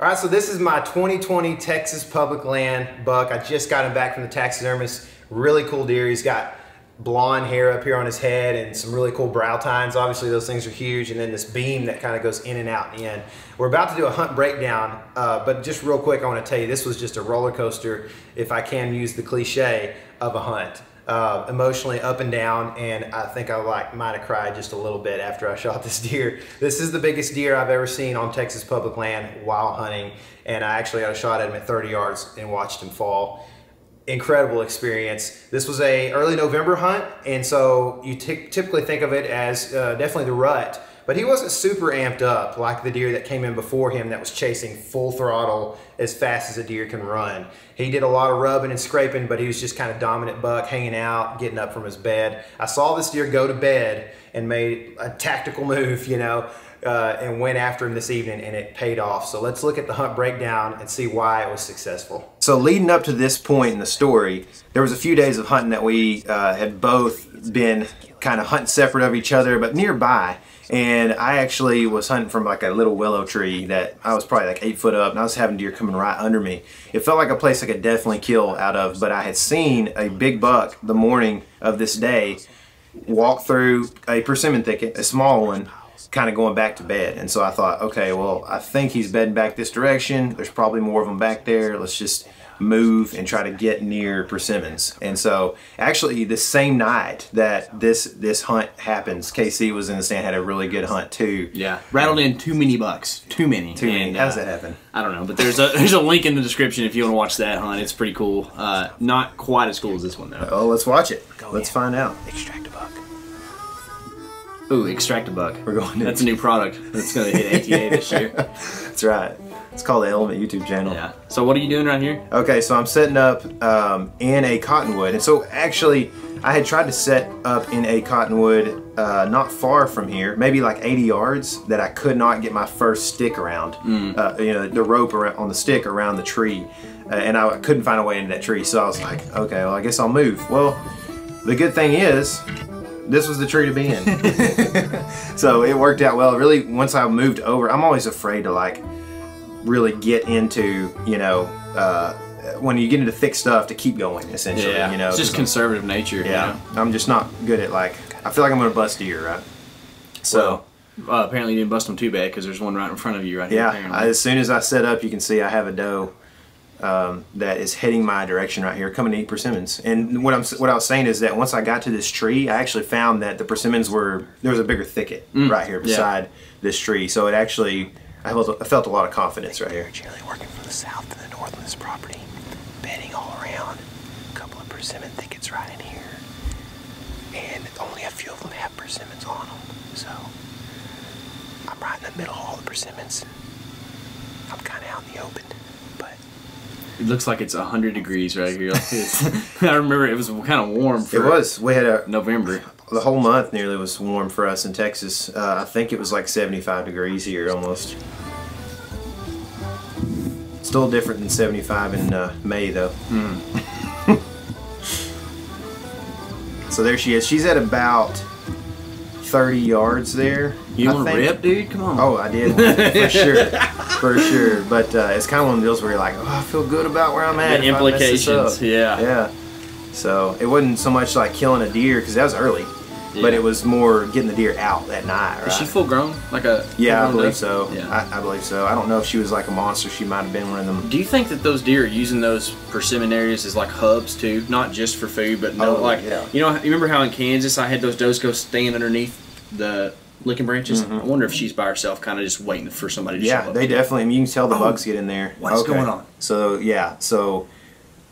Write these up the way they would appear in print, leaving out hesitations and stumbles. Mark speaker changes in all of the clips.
Speaker 1: All right, so this is my 2020 Texas public land buck. I just got him back from the taxidermist. Really cool deer. He's got blonde hair up here on his head and some really cool brow tines. Obviously those things are huge, and then this beam that kind of goes in and out and in. We're about to do a hunt breakdown, but just real quick I want to tell you this was just a roller coaster, if I can use the cliche, of a hunt. Emotionally up and down, and I think I might have cried just a little bit after I shot this deer. This is the biggest deer I've ever seen on Texas public land while hunting, and I actually got a shot at him at 30 yards and watched him fall. Incredible experience. This was a early November hunt, and so you typically think of it as definitely the rut, but he wasn't super amped up like the deer that came in before him that was chasing full throttle as fast as a deer can run. He did a lot of rubbing and scraping, but he was just kind of dominant buck, hanging out, getting up from his bed. I saw this deer go to bed and made a tactical move, you know, and went after him this evening, and it paid off. So let's look at the hunt breakdown and see why it was successful. So leading up to this point in the story, there was a few days of hunting that we had both been kind of hunting separate of each other, but nearby. And I actually was hunting from like a little willow tree that I was probably like 8 foot up, and I was having deer coming right under me. It felt like a place I could definitely kill out of, but I had seen a big buck the morning of this day walk through a persimmon thicket, a small one, kind of going back to bed. And so I thought, okay, well, I think he's bedding back this direction. There's probably more of them back there. Let's just move and try to get near persimmons. And so actually the same night that this hunt happens, KC was in the stand, had a really good hunt too.
Speaker 2: Yeah, rattled in too many bucks. Too many.
Speaker 1: How does that happen?
Speaker 2: I don't know, but there's a link in the description if you want to watch that hunt. It's pretty cool. Not quite as cool as this one though.
Speaker 1: Oh, let's watch it. Let's find out.
Speaker 3: Extract a buck.
Speaker 2: Ooh, extract a buck.
Speaker 1: We're going to.
Speaker 2: That's a new product that's going to hit ATA this year.
Speaker 1: That's right. It's called the Element YouTube channel.
Speaker 2: Yeah. So what are you doing right here?
Speaker 1: Okay, so I'm setting up in a cottonwood. And so actually, I had tried to set up in a cottonwood not far from here, maybe like 80 yards, that I could not get my first stick around. You know, the rope around, on the stick around the tree. And I couldn't find a way into that tree. So I was like, okay, well, I guess I'll move. Well, the good thing is, this was the tree to be in. So it worked out well. Really, once I moved over, I'm always afraid to like really get into, you know, when you get into thick stuff, to keep going, essentially.
Speaker 2: Yeah,
Speaker 1: you know,
Speaker 2: it's just conservative nature.
Speaker 1: Yeah, you know? I'm just not good at, like, I feel like I'm gonna bust deer, right? So
Speaker 2: apparently you didn't bust them too bad, because there's one right in front of you right here.
Speaker 1: Yeah, as soon as I set up, you can see I have a doe that is heading my direction right here, coming to eat persimmons. And what I was saying is that once I got to this tree, I actually found that the persimmons there was a bigger thicket right here beside this tree. So it actually, I felt a lot of confidence right here.
Speaker 3: Generally working from the south to the north of this property, bedding all around, a couple of persimmon thickets right in here, and only a few of them have persimmons on them. So I'm right in the middle of all the persimmons. I'm kind of out in the open, but
Speaker 2: it looks like it's 100 degrees right here. Like this. I remember it was kind of warm for
Speaker 1: We had a
Speaker 2: November.
Speaker 1: The whole month nearly was warm for us in Texas. I think it was like 75 degrees here almost. Still different than 75 in May though. So there she is. She's at about 30 yards there.
Speaker 2: You want to rip, dude? Come on.
Speaker 1: Oh, I did. For sure. For sure. But it's kind of one of those where you're like, oh, I feel good about where I'm at.
Speaker 2: The implications, yeah.
Speaker 1: Yeah. So it wasn't so much like killing a deer, because that was early. Yeah. But it was more getting the deer out that night, right?
Speaker 2: Is she full grown? Like a
Speaker 1: I believe so.
Speaker 2: Yeah.
Speaker 1: I believe so. I don't know if she was like a monster. She might have been one of them.
Speaker 2: Do you think that those deer are using those persimmon areas as like hubs too? Not just for food, but no, you know, you remember how in Kansas I had those does go stand underneath the licking branches? I wonder if she's by herself, kind of just waiting for somebody to show up.
Speaker 1: Yeah, they definitely, I mean, you can tell the bugs get in there.
Speaker 2: What's going on?
Speaker 1: So, yeah, so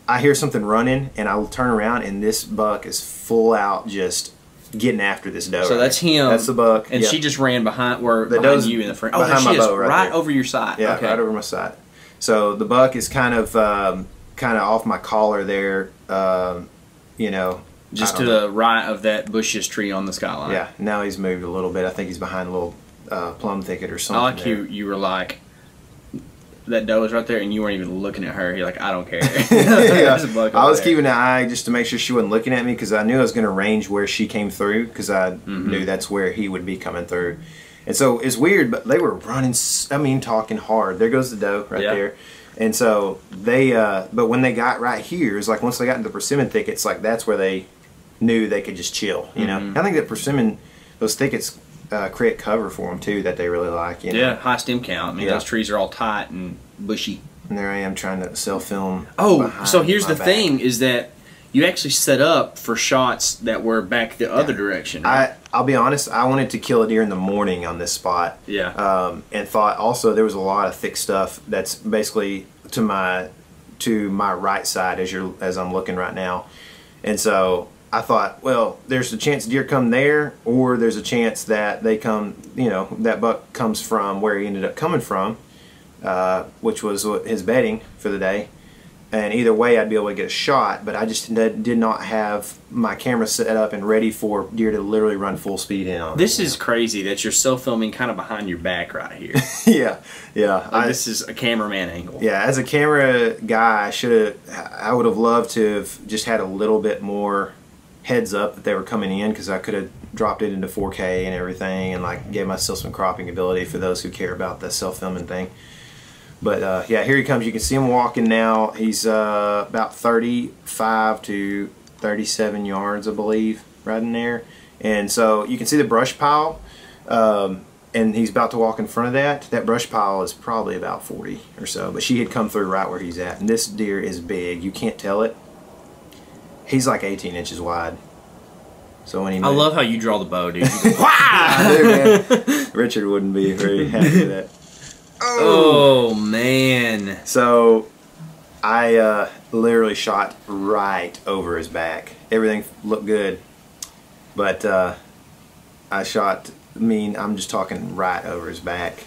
Speaker 1: I hear something running, and I'll turn around, and this buck is full out just getting after this doe.
Speaker 2: So that's him.
Speaker 1: That's the buck.
Speaker 2: And she just ran behind
Speaker 1: doe's
Speaker 2: you in the front.
Speaker 1: Oh, there she is,
Speaker 2: right over your side.
Speaker 1: Yeah,
Speaker 2: okay.
Speaker 1: right over my side. So the buck is kind of off my collar there, you know.
Speaker 2: Just to the right of that bushes tree on the skyline.
Speaker 1: Yeah, now he's moved a little bit. I think he's behind a little plum thicket or something.
Speaker 2: I like you were like, that doe was right there and you weren't even looking at her. You're like, I don't care.
Speaker 1: Yeah. I was keeping an eye just to make sure she wasn't looking at me, because I knew I was going to range where she came through, because I knew that's where he would be coming through. And so it's weird, but they were running, I mean, talking hard. There goes the doe right there. And so they, but when they got right here, it's like once they got into the persimmon thickets, like that's where they knew they could just chill, you know. I think that persimmon, those thickets create cover for them too that they really like, you know.
Speaker 2: Yeah, high stem count. I mean, those trees are all tight and bushy.
Speaker 1: And there I am trying to self-film.
Speaker 2: Oh, so here's the thing is that you actually set up for shots that were back the other direction. Right?
Speaker 1: I'll be honest, I wanted to kill a deer in the morning on this spot.
Speaker 2: Yeah.
Speaker 1: And thought also there was a lot of thick stuff that's basically to my right side as I'm looking right now. And so I thought, well, there's a chance deer come there, or there's a chance that they come, you know, that buck comes from where he ended up coming from, which was his bedding for the day. And either way, I'd be able to get a shot, but I just did not have my camera set up and ready for deer to literally run full speed in on.
Speaker 2: This is crazy that you're self-filming kind of behind your back right here.
Speaker 1: yeah.
Speaker 2: Like this is a cameraman angle.
Speaker 1: Yeah, as a camera guy, I would have loved to have just had a little bit more heads up that they were coming in, because I could have dropped it into 4K and everything, and like gave myself some cropping ability for those who care about the self-filming thing. But yeah, here he comes. You can see him walking now. He's about 35 to 37 yards, I believe, right in there. And so you can see the brush pile, and he's about to walk in front of that. That brush pile is probably about 40 or so, but she had come through right where he's at. And this deer is big. You can't tell it. He's like 18 inches wide. So when he
Speaker 2: I love how you draw the bow, dude.
Speaker 1: Dude, man. Richard wouldn't be very happy with that.
Speaker 2: Oh man.
Speaker 1: So I literally shot right over his back. Everything looked good, but I shot, I'm just talking right over his back.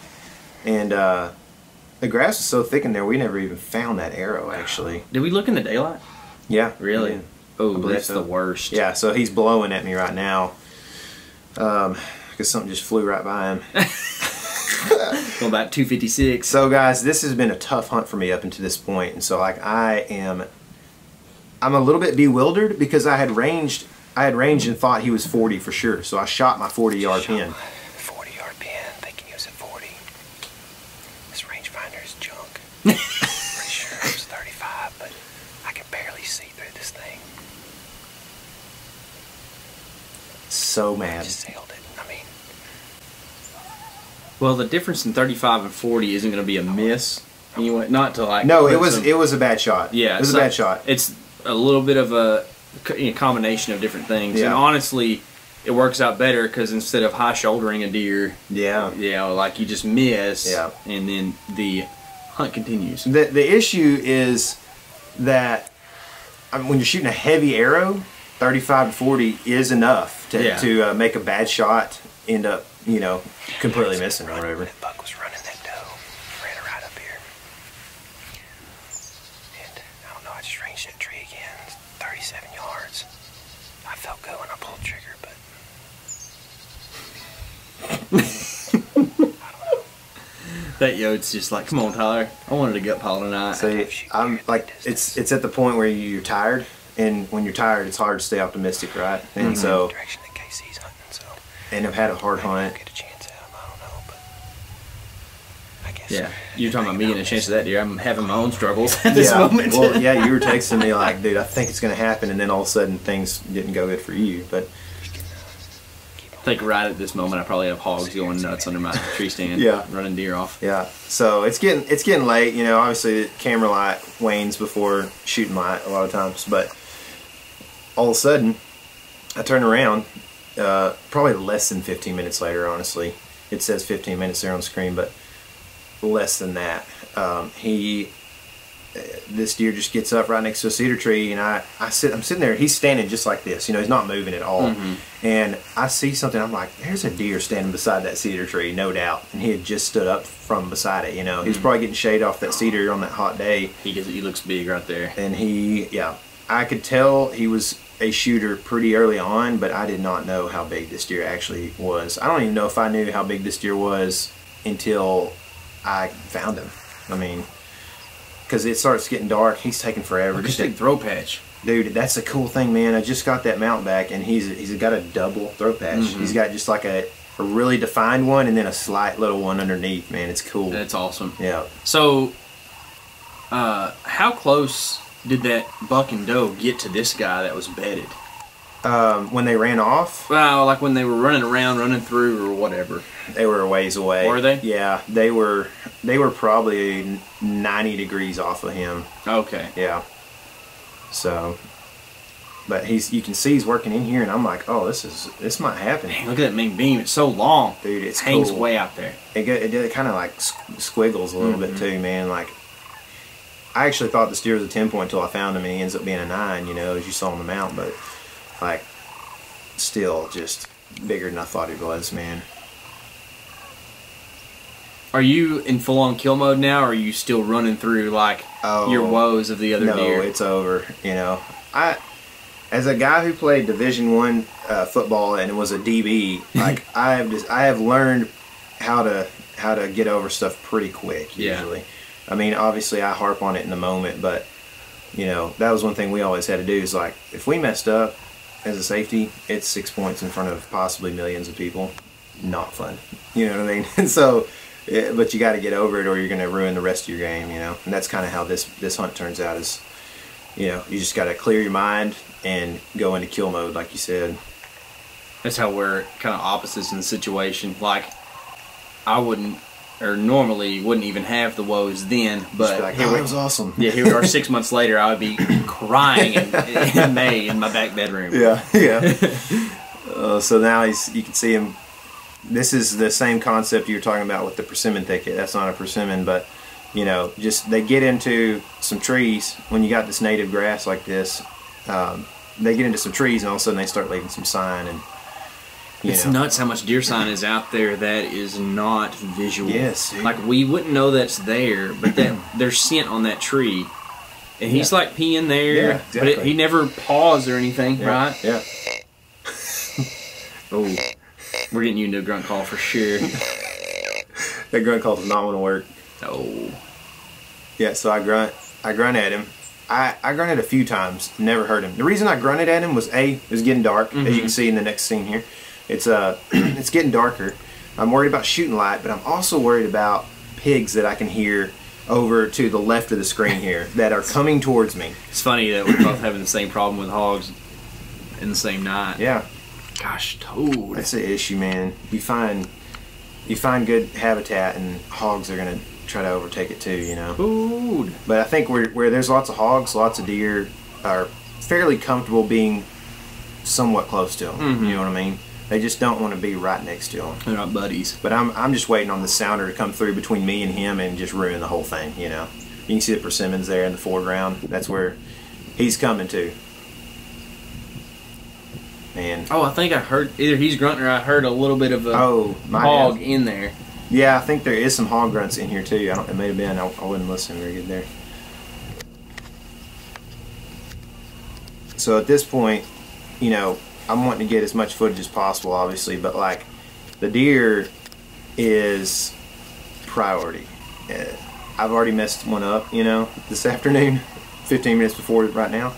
Speaker 1: And the grass is so thick in there, we never even found that arrow actually.
Speaker 2: Did we look in the daylight?
Speaker 1: Yeah.
Speaker 2: Really? Oh, that's the worst.
Speaker 1: Yeah, so he's blowing at me right now because something just flew right by him.
Speaker 2: Well, about 256.
Speaker 1: So guys, this has been a tough hunt for me up until this point, and so like I'm a little bit bewildered because I had ranged and thought he was 40 for sure. So I shot my 40-yard pin.
Speaker 3: 40-yard pin, thinking he was at 40. This rangefinder is junk. Pretty sure it was 35, but I can barely see through this thing.
Speaker 1: So mad.
Speaker 3: I just sailed it. I mean,
Speaker 2: well, the difference in 35 and 40 isn't going to be a miss. Anyway, not to like.
Speaker 1: No, it was a bad shot.
Speaker 2: Yeah,
Speaker 1: it was a bad shot.
Speaker 2: It's a little bit of a combination of different things,
Speaker 1: yeah.
Speaker 2: And honestly, it works out better because instead of high shouldering a deer, like you just miss, and then the hunt continues.
Speaker 1: The issue is that when you're shooting a heavy arrow, 35 to 40 is enough to make a bad shot end up, completely missing or whatever.
Speaker 3: That buck was running that doe, ran her right up here, and I don't know. I just ranged that tree again, 37 yards. I felt good when I pulled the trigger, but I don't know.
Speaker 2: That yode's just like, come on, Tyler. I wanted a gut pile tonight.
Speaker 1: See, I'm like, it's at the point where you're tired, and when you're tired, it's hard to stay optimistic, right? And so,
Speaker 3: direction that KC's hunting, so.
Speaker 1: And I've had a hard hunt.
Speaker 3: Get a chance at him. I don't know, but I guess.
Speaker 2: Yeah, you're talking about me getting a chance at that deer. I'm having my own struggles at this moment.
Speaker 1: Well, yeah, you were texting me like, dude, I think it's gonna happen, and then all of a sudden things didn't go good for you, but.
Speaker 2: I think right at this moment I probably have hogs going nuts under my tree stand, running deer off.
Speaker 1: Yeah, so it's getting late. Obviously the camera light wanes before shooting light a lot of times, but all of a sudden I turn around, probably less than 15 minutes later. Honestly, it says 15 minutes there on the screen, but less than that. This deer just gets up right next to a cedar tree, and I'm sitting there. He's standing just like this, he's not moving at all. And I see something. I'm like, there's a deer standing beside that cedar tree, no doubt. And he had just stood up from beside it. He was probably getting shade off that cedar on that hot day.
Speaker 2: He looks big right there.
Speaker 1: And I could tell he was a shooter pretty early on, but I did not know how big this deer actually was. I don't even know if I knew how big this deer was until I found him. Because it starts getting dark. He's taking forever.
Speaker 2: Just take throat patch.
Speaker 1: Dude, that's the cool thing, man. I just got that mount back, and he's got a double throat patch. He's got just like
Speaker 3: a really defined one and then a slight little one underneath. Man, it's cool.
Speaker 2: That's awesome.
Speaker 3: Yeah.
Speaker 2: So, how close did that buck and doe get to this guy that was bedded?
Speaker 3: When they ran off?
Speaker 2: Well, like when they were running around, running through, or whatever.
Speaker 3: They were a ways away.
Speaker 2: Were they?
Speaker 3: Yeah, they were probably 90 degrees off of him.
Speaker 2: Okay.
Speaker 3: Yeah. So, but you can see he's working in here, and I'm like, oh, this might happen.
Speaker 2: Dang, look at that main beam. It's so long.
Speaker 3: Dude, it
Speaker 2: hangs
Speaker 3: cool.
Speaker 2: way out there.
Speaker 3: It kind of like squiggles a little bit too, man. Like, I actually thought the steer was a 10 point until I found him, and he ends up being a 9, you know, as you saw on the mount. But like, still just bigger than I thought he was, man.
Speaker 2: Are you in full-on kill mode now, or are you still running through like your woes of the other deer?
Speaker 3: No, it's over. You know, as a guy who played Division I football and was a DB, like I have learned how to get over stuff pretty quick. Usually, yeah. I mean, obviously I harp on it in the moment, but you know, that was one thing we always had to do. Is like, if we messed up as a safety, it's 6 points in front of possibly millions of people. Not fun. You know what I mean? And so. But you got to get over it, or you're going to ruin the rest of your game, you know. And that's kind of how this hunt turns out. Is, you know, you just got to clear your mind and go into kill mode, like you said.
Speaker 2: That's how we're kind of opposites in the situation. Like, I wouldn't, or normally wouldn't even have the woes then, but
Speaker 3: like, oh, that was awesome.
Speaker 2: Yeah, here we are 6 months later. I would be crying in May in my back bedroom.
Speaker 3: Yeah, yeah. So now you can see him. This is the same concept you were talking about with the persimmon thicket. That's not a persimmon, but you know, just they get into some trees when you got this native grass like this. They get into some trees, and all of a sudden they start leaving some sign. And
Speaker 2: it's nuts how much deer sign is out there that is not visual.
Speaker 3: Yes, dude.
Speaker 2: Like, we wouldn't know that's there, but that there's scent on that tree, and he's like peeing there.
Speaker 3: Yeah, exactly.
Speaker 2: But he never paused or anything, right?
Speaker 3: Yeah.
Speaker 2: Oh. We're getting you into a grunt call for sure.
Speaker 3: That grunt call does not want to work.
Speaker 2: Oh.
Speaker 3: Yeah, so I grunt at him. I grunted a few times, never heard him. The reason I grunted at him was it was getting dark, as you can see in the next scene here. It's it's getting darker. I'm worried about shooting light, but I'm also worried about pigs that I can hear over to the left of the screen here that are coming towards me.
Speaker 2: It's funny that we're both having the same problem with hogs in the same night.
Speaker 3: Yeah.
Speaker 2: Gosh, toad.
Speaker 3: That's the issue, man. You find good habitat, and hogs are gonna try to overtake it too, you know.
Speaker 2: Food.
Speaker 3: But I think where there's lots of hogs, lots of deer are fairly comfortable being somewhat close to them. You know what I mean? They just don't want to be right next to them.
Speaker 2: They're not buddies.
Speaker 3: But I'm just waiting on the sounder to come through between me and him and just ruin the whole thing, you know. You can see the persimmons there in the foreground. That's where he's coming to. Man.
Speaker 2: Oh, I think I heard, either he's grunting or I heard a little bit of a hog in there.
Speaker 3: Yeah, I think there is some hog grunts in here too. It may have been. I wasn't listening very good there. So at this point, you know, I'm wanting to get as much footage as possible, obviously, but like, the deer is priority. I've already messed one up, you know, this afternoon, 15 minutes before right now.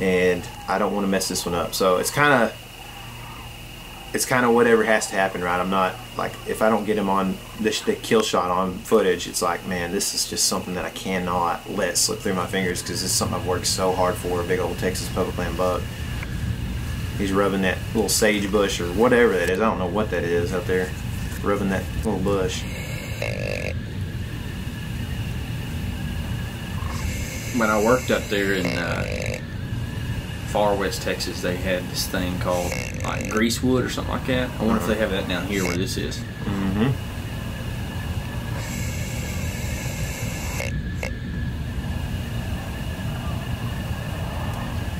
Speaker 3: And I don't want to mess this one up, so it's kind of whatever has to happen, right? I'm not like, if I don't get him on the kill shot on footage, it's like, man, this is just something that I cannot let slip through my fingers, because this is something I've worked so hard for, a big old Texas public land buck. He's rubbing that little sage bush or whatever that is. I don't know what that is out there, rubbing that little bush.
Speaker 2: When I worked up there in far west Texas, they had this thing called like greasewood or something like that. I wonder if they have that down here where this is.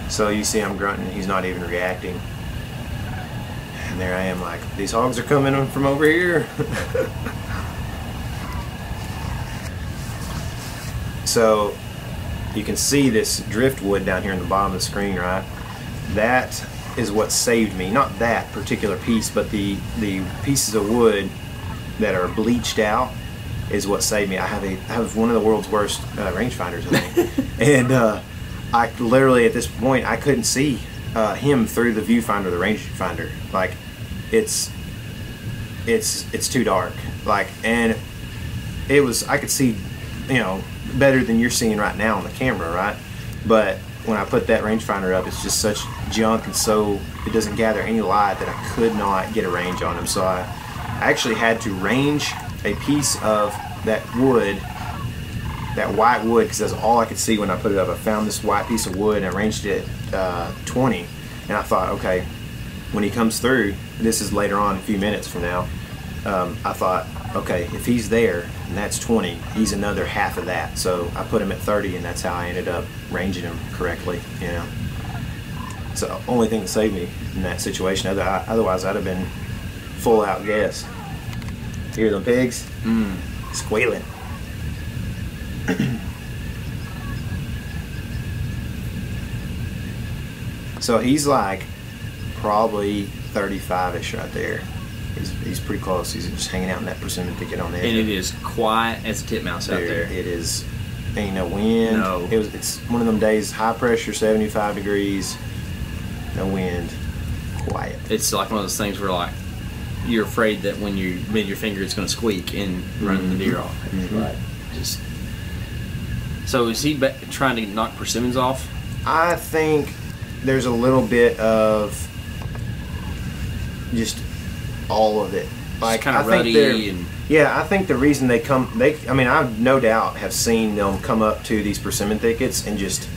Speaker 3: So you see I'm grunting, he's not even reacting. And there I am like, these hogs are coming from over here. So you can see this driftwood down here in the bottom of the screen, right? That is what saved me. Not that particular piece, but the pieces of wood that are bleached out is what saved me. I have one of the world's worst rangefinders, I think. And I literally, at this point, I couldn't see him through the viewfinder, the rangefinder. Like, it's it's too dark. Like, and I could see, you know, better than you're seeing right now on the camera, right? But when I put that rangefinder up, it's just such junk, and so it doesn't gather any light that I could not get a range on him. So I actually had to range a piece of that wood, that white wood, because that's all I could see when I put it up. I found this white piece of wood and I ranged it at 20, and I thought, okay, when he comes through, this is later on, a few minutes from now, I thought, okay, if he's there and that's 20, he's another half of that. So I put him at 30, and that's how I ended up ranging him correctly, you know. It's the only thing that saved me in that situation. Otherwise, I'd have been full out guess. Hear them pigs? Squealing. So he's like probably 35-ish right there. He's pretty close. He's just hanging out in that persimmon thicket on the edge.
Speaker 2: And it is quiet as a titmouse out there.
Speaker 3: It is. Ain't no wind.
Speaker 2: No.
Speaker 3: It's one of them days, high pressure, 75 degrees, no wind, quiet.
Speaker 2: It's like one of those things where like you're afraid that when you bend your finger, it's going to squeak and run the deer off.
Speaker 3: Right.
Speaker 2: Just. So is he trying to knock persimmons off?
Speaker 3: I think there's a little bit of just all of it. Like,
Speaker 2: kind of
Speaker 3: I think
Speaker 2: ruddy and.
Speaker 3: Yeah, I think the reason they come, I mean, I no doubt have seen them come up to these persimmon thickets and just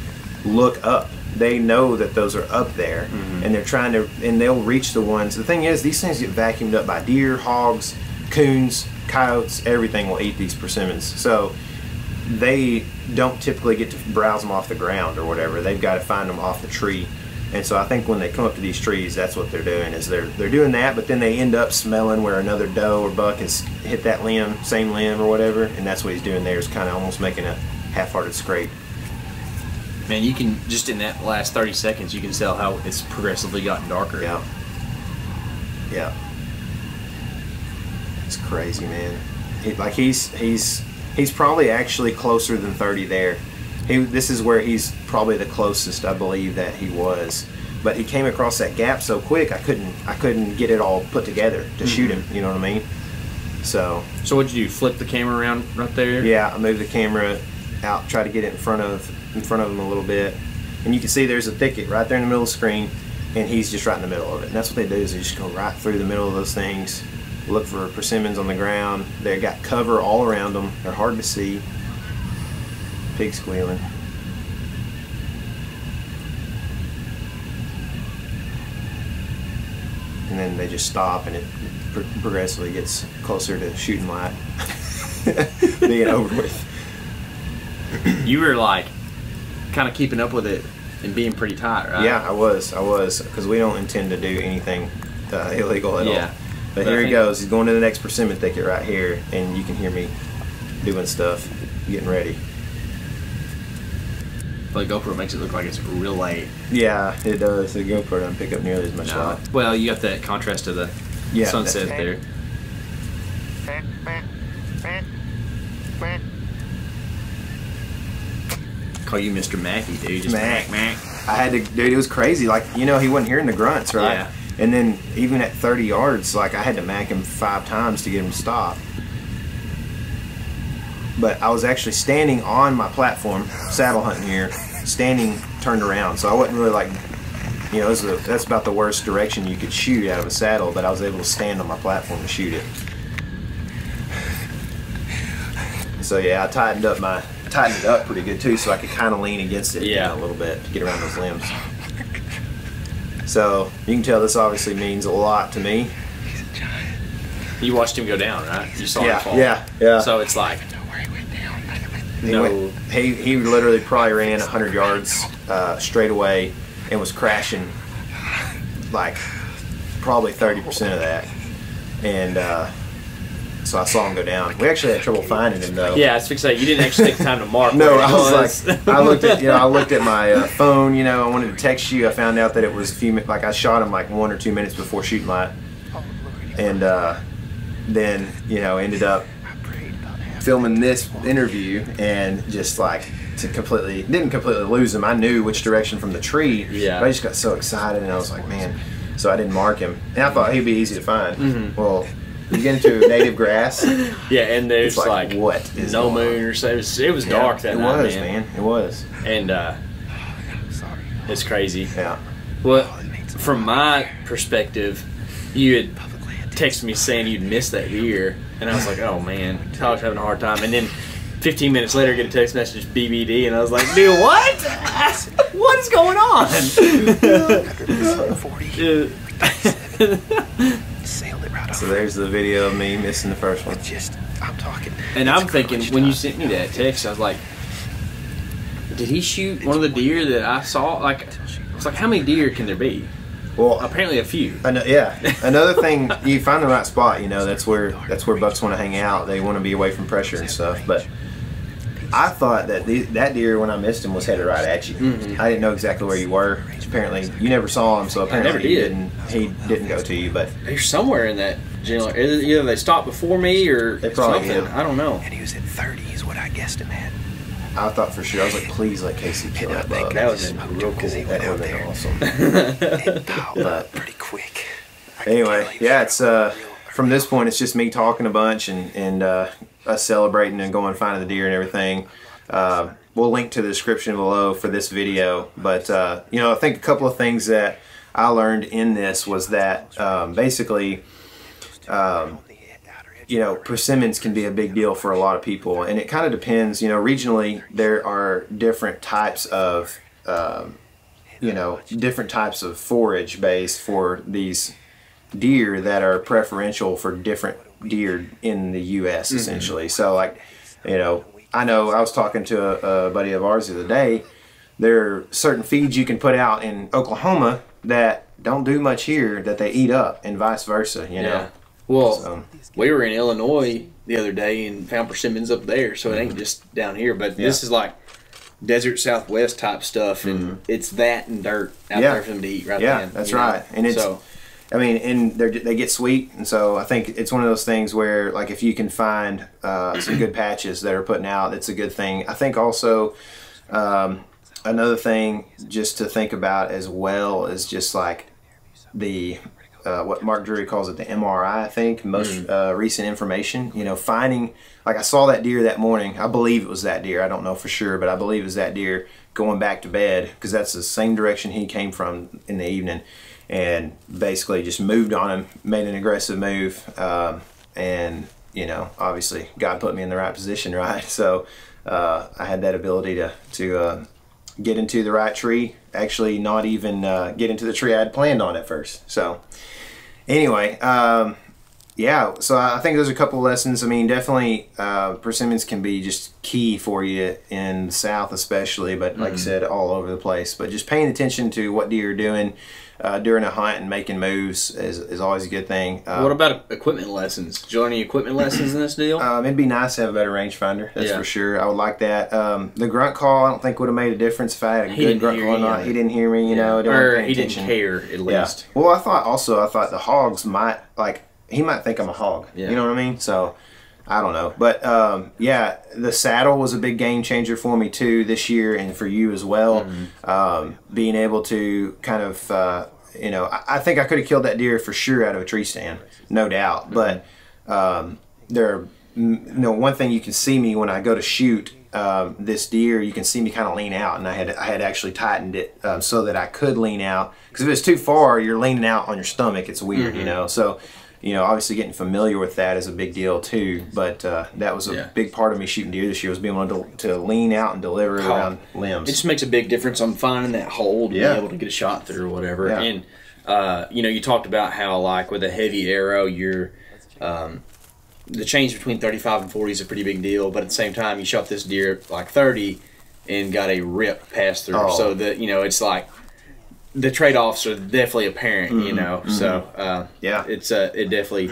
Speaker 3: look up. They know that those are up there, and they're trying to, and they'll reach the ones. The thing is, these things get vacuumed up by deer, hogs, coons, coyotes. Everything will eat these persimmons. So they don't typically get to browse them off the ground or whatever. They've got to find them off the tree. And so I think when they come up to these trees, that's what they're doing, is they're doing that, but then they end up smelling where another doe or buck has hit that limb, same limb or whatever, and that's what he's doing there, is kind of almost making a half-hearted scrape.
Speaker 2: Man, you can, just in that last 30 seconds, you can tell how it's progressively gotten darker.
Speaker 3: Yeah. Yeah. It's crazy, man. He's probably actually closer than 30 there. This is where he's probably the closest, I believe, that he was. But he came across that gap so quick, I couldn't get it all put together to shoot him. You know what I mean? So
Speaker 2: what'd you do? Flip the camera around right there?
Speaker 3: Yeah, I moved the camera out, try to get it in front of him a little bit, and you can see there's a thicket right there in the middle of the screen, and he's just right in the middle of it. And that's what they do, is they just go right through the middle of those things, look for persimmons on the ground. They've got cover all around them. They're hard to see. Pig squealing. And then they just stop, and it progressively gets closer to shooting light being over with.
Speaker 2: You were like kind of keeping up with it and being pretty tight, right?
Speaker 3: Yeah, I was, because we don't intend to do anything illegal at all. But here he goes. He's going to the next persimmon thicket right here, and you can hear me doing stuff, getting ready.
Speaker 2: The GoPro makes it look like it's real late.
Speaker 3: Yeah, it does. The GoPro doesn't pick up nearly as much light.
Speaker 2: Well, you got that contrast to the sunset there. Call you Mr. Mackey, dude. Just Mac.
Speaker 3: I had to, dude, it was crazy. Like, you know, he wasn't hearing the grunts, right?
Speaker 2: Yeah.
Speaker 3: And then even at 30 yards, like, I had to mack him 5 times to get him to stop. But I was actually standing on my platform, saddle hunting here, standing turned around. So I wasn't really like, you know, that's about the worst direction you could shoot out of a saddle, but I was able to stand on my platform to shoot it. So yeah, I tightened it up pretty good too, so I could kind of lean against it a little bit to get around those limbs. So you can tell this obviously means a lot to me.
Speaker 2: You watched him go down, right? You saw him fall.
Speaker 3: Yeah.
Speaker 2: So it's like,
Speaker 3: he literally probably ran 100 yards straight away and was crashing like probably 30% of that. And so I saw him go down. We actually had trouble finding him though.
Speaker 2: Yeah, I was fixing to say, you didn't actually take the time to mark.
Speaker 3: No, I was like, I looked at my phone. You know, I wanted to text you. I found out that it was like I shot him like 1 or 2 minutes before shooting light, and then ended up filming this interview and just like didn't completely lose him. I knew which direction from the tree.
Speaker 2: Yeah.
Speaker 3: But I just got so excited and I was like, man. So I didn't mark him, and I thought he'd be easy to find. Well,
Speaker 1: You get into native grass.
Speaker 2: Yeah, and there's
Speaker 1: it's
Speaker 2: like
Speaker 1: what is
Speaker 2: no moon or so. It was dark that night,
Speaker 1: man. It was.
Speaker 2: And it's crazy.
Speaker 1: Yeah.
Speaker 2: Well, from my perspective, you had texted me saying you'd missed that deer, and I was like, oh man, Tyler's having a hard time. And then 15 minutes later, I get a text message, BBD, and I was like, dude, what? What is going on?
Speaker 1: So there's the video of me missing the first one.
Speaker 3: I'm talking.
Speaker 2: And I'm thinking, when you sent me that text, I was like, did he shoot one of the deer that I saw? Like, it's like, how many deer can there be?
Speaker 1: Well,
Speaker 2: apparently a few.
Speaker 1: Yeah. Another thing, you find the right spot. You know, that's where bucks want to hang out. They want to be away from pressure and stuff. But I thought that that deer, when I missed him, was headed right at you. I didn't know exactly where you were. Apparently, you never saw him, so apparently he didn't go to you. But
Speaker 2: they're somewhere in that general. Either they stopped before me or
Speaker 1: they probably
Speaker 2: something. I don't know.
Speaker 3: And he was at 30 is what I guessed him at.
Speaker 1: I thought for sure. I was like, please let Casey kill that buck.
Speaker 2: That would have been real cool.
Speaker 1: That would have been awesome.
Speaker 3: It piled up pretty quick.
Speaker 1: Anyway, yeah, it's from this point, it's just me talking a bunch and us celebrating and going finding the deer and everything. We'll link to the description below for this video. But you know, I think a couple of things that I learned in this was that basically, you know, persimmons can be a big deal for a lot of people, and it kind of depends. You know, regionally there are different types of you know, different types of forage base for these deer that are preferential for different deer in the U.S. essentially. So like, you know I was talking to a buddy of ours the other day. There are certain feeds you can put out in Oklahoma that don't do much here that they eat up, and vice versa. You know.
Speaker 2: Well, we were in Illinois the other day and found persimmons up there, so it ain't just down here. But this is like desert Southwest type stuff, and it's that and dirt out there for them to eat right then.
Speaker 1: Yeah, that's right. And it's, I mean, and they get sweet, and so I think it's one of those things where, like, if you can find some good patches that are putting out, it's a good thing. I think also another thing just to think about as well is just like the what Mark Drury calls it, the MRI, I think, most recent information. You know, finding, like I saw that deer that morning. I believe it was that deer. I don't know for sure, but I believe it was that deer going back to bed, because that's the same direction he came from in the evening, and basically just moved on him, made an aggressive move, and, you know, obviously God put me in the right position, right? So I had that ability to get into the right tree, actually not even get into the tree I had planned on at first. So anyway, yeah, so I think there's a couple lessons. I mean, definitely persimmons can be just key for you in the South especially, but like I said, all over the place. But just paying attention to what deer are doing during a hunt and making moves is always a good thing.
Speaker 2: What about equipment lessons? Did you learn any equipment lessons in this deal?
Speaker 1: It'd be nice to have a better rangefinder, that's for sure. I would like that. The grunt call, I don't think would have made a difference if I had a good grunt call or not. He didn't hear me, you know.
Speaker 2: Or he didn't care, at least.
Speaker 1: Well, I thought the hogs might, like, he might think I'm a hog. You know what I mean? So I don't know. But yeah, the saddle was a big game changer for me too this year, and for you as well. Being able to kind of, you know, I think I could have killed that deer for sure out of a tree stand, no doubt. But there, you know, one thing you can see me when I go to shoot this deer, you can see me kind of lean out, and I had actually tightened it so that I could lean out, because if it's too far, you're leaning out on your stomach. It's weird, you know. So, you know, obviously getting familiar with that is a big deal too. But that was a big part of me shooting deer this year, was being able to lean out and deliver around limbs.
Speaker 2: It just makes a big difference on finding that hole to be able to get a shot through or whatever. And you know, you talked about how, like, with a heavy arrow, you're the change between 35 and 40 is a pretty big deal, but at the same time, you shot this deer at like 30 and got a rip pass through. So that, you know, it's like the trade-offs are definitely apparent, you know. So it's it definitely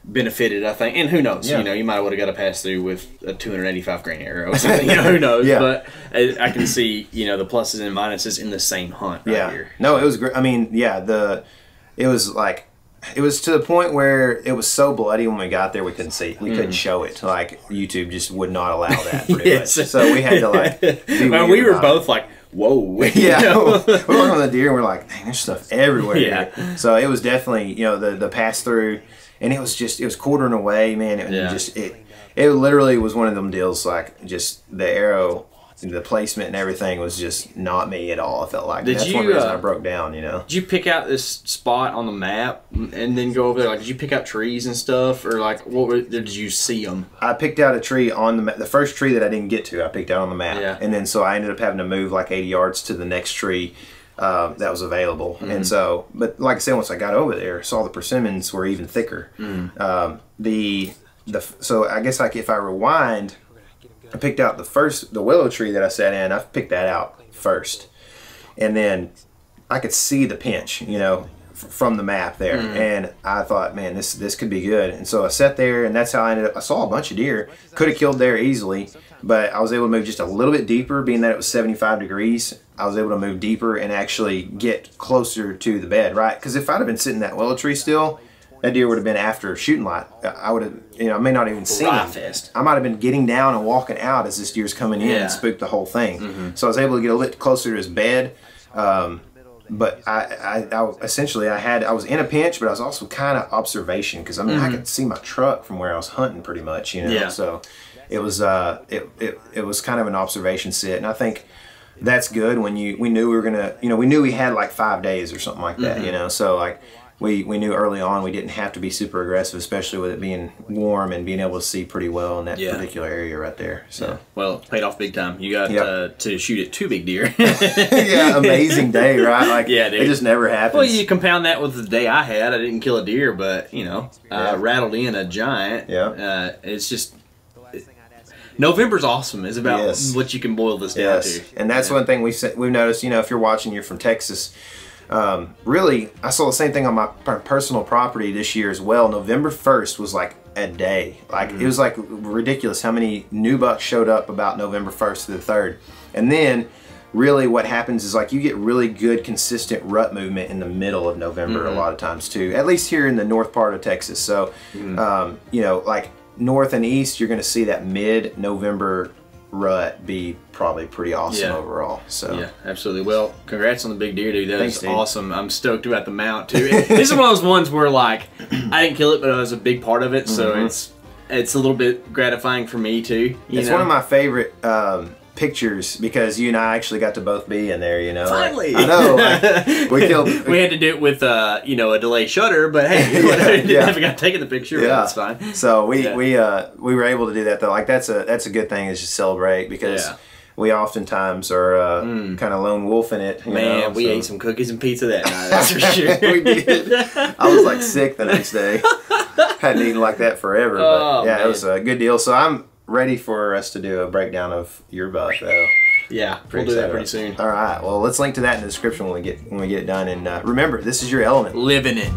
Speaker 2: benefited, I think. And who knows, you know, you might have got a pass through with a 285 grain arrow or something. You know, who knows? But I can see, you know, the pluses and minuses in the same hunt right here.
Speaker 1: No, it was great. I mean, it was like, it was to the point where it was so bloody when we got there we couldn't see. We couldn't show it. Like, YouTube just would not allow that pretty much. So we had to, like,
Speaker 2: we were both like, whoa.
Speaker 1: Yeah. We're looking on the deer and we're like, dang, there's stuff everywhere here. So it was definitely, you know, the pass through, and it was quartering away, man. It literally was one of them deals, like just the arrow, the placement and everything was just not me at all. I felt like that's one reason I broke down. You know.
Speaker 2: Did you pick out this spot on the map and then go over there? Like, did you pick out trees and stuff, or like did you see them?
Speaker 1: I picked out a tree on the map. The first tree that I didn't get to, I picked out on the map, and then so I ended up having to move like 80 yards to the next tree that was available. And so, but like I said, once I got over there, saw the persimmons were even thicker. So I guess like if I rewind, I picked out the willow tree that I sat in. I picked that out first, and then I could see the pinch, you know, from the map there, and I thought, man, this could be good. And so I sat there, and that's how I ended up. I saw a bunch of deer. Could have killed there easily, but I was able to move just a little bit deeper, being that it was 75 degrees. I was able to move deeper and actually get closer to the bed, right? Because if I'd have been sitting in that willow tree still, that deer would have been after shooting light. I would have, you know, I may not even seen him. I might have been getting down and walking out as this deer's coming in and spooked the whole thing. So I was able to get a little bit closer to his bed. But I essentially I was in a pinch, but I was also kind of observation, because I mean I could see my truck from where I was hunting pretty much, you know. So it was it was kind of an observation sit, and I think that's good when we knew we were gonna, you know, we knew we had like 5 days or something like that, you know. So like we knew early on we didn't have to be super aggressive, especially with it being warm and being able to see pretty well in that particular area right there. So
Speaker 2: well, it paid off big time. You got to shoot at 2 big deer.
Speaker 1: Amazing day, right? Like,
Speaker 2: dude.
Speaker 1: It just never happens.
Speaker 2: Well, you compound that with the day I had. I didn't kill a deer, but you know, I rattled in a giant. It's just November's awesome. It's about what you can boil this down to.
Speaker 1: And that's one thing we've noticed. You know, if you're watching, you're from Texas. Really, I saw the same thing on my personal property this year as well. November 1st was like a day. Like it was like ridiculous how many new bucks showed up about November 1st to the 3rd. And then really what happens is like you get really good consistent rut movement in the middle of November a lot of times too, at least here in the north part of Texas. So, you know, like north and east, you're going to see that mid-November rut be probably pretty awesome overall. So
Speaker 2: yeah, absolutely. Well, congrats on the big deer, dude. That was awesome. I'm stoked about the mount too. This is one of those ones where like I didn't kill it, but I was a big part of it, so it's a little bit gratifying for me too.
Speaker 1: It's one of my favorite pictures because you and I actually got to both be in there, you know.
Speaker 2: Finally!
Speaker 1: I know. Like, we
Speaker 2: had to do it with, you know, a delay shutter, but hey, whatever, got taken the picture, but that's fine.
Speaker 1: So we were able to do that though. Like that's a good thing, is just celebrate, because we oftentimes are kind of lone wolf in it.
Speaker 2: Man, we ate some cookies and pizza that night, that's for sure.
Speaker 1: We did. I was like sick the next day. Hadn't eaten like that forever, but yeah, it was a good deal. So I'm ready for us to do a breakdown of your buck though.
Speaker 2: Yeah, we'll do that pretty soon.
Speaker 1: All right, well, let's link to that in the description when we get it done. And remember, this is your element.
Speaker 2: Live in it.